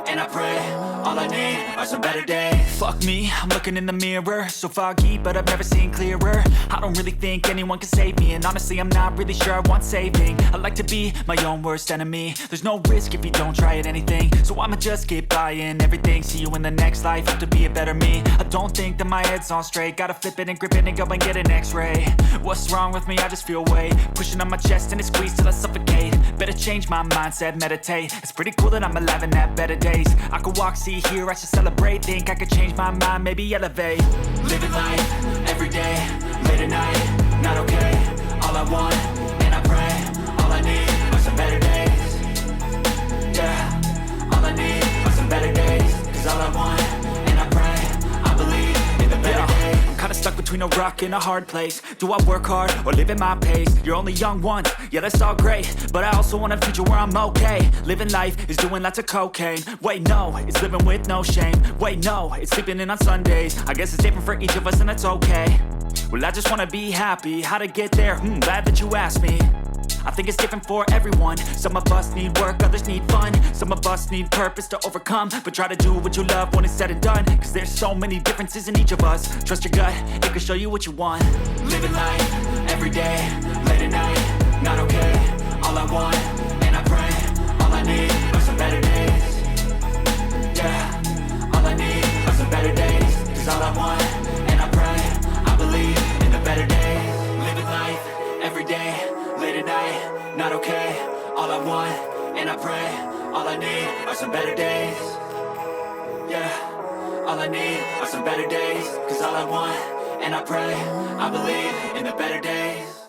and I pray. All I need are some better days. Fuck me, I'm looking in the mirror, so foggy, but I've never seen clearer. I don't really think anyone can save me, and honestly I'm not really sure I want saving. I like to be my own worst enemy. There's no risk if you don't try at anything, so I'ma just keep buying everything. See you in the next life, have to be a better me. I don't think that my head's on straight, gotta flip it and grip it and go and get an x-ray. What's wrong with me? I just feel weight pushing on my chest and it squeezes till I suffocate. Better change my mindset, meditate. It's pretty cool that I'm alive and have better days. I could walk, see, hear, I should celebrate. Think I could change my mind, maybe elevate. Living life, every day, late at night, not okay. All I want, and I pray, all I need are some better days. Yeah, all I need are some better days. Cause all I want, and I pray, I believe in the better days. I'm kinda stuck between a rock and a hard place. Do I work hard or live at my pace? You're only young once, yeah that's all great, but I also want a future where I'm okay. Living life is doing lots of cocaine. Wait no, it's living with no shame. Wait no, it's sleeping in on Sundays. I guess it's different for each of us and that's okay. Well I just wanna be happy, how to get there? Glad that you asked me. I think it's different for everyone. Some of us need work, others need fun. Some of us need purpose to overcome. But try to do what you love when it's said and done. Cause there's so many differences in each of us. Trust your gut, it can show you what you want. Living life, every day, late at night, not okay. All I want, and I pray, all I need are some better days. Yeah, all I need are some better days. Cause all I want, and I pray, I believe in the better days. Living life, every day, late at night, not okay. All I want, and I pray, all I need are some better days. Yeah, all I need are some better days. Cause all I want, and I pray, I believe in the better days.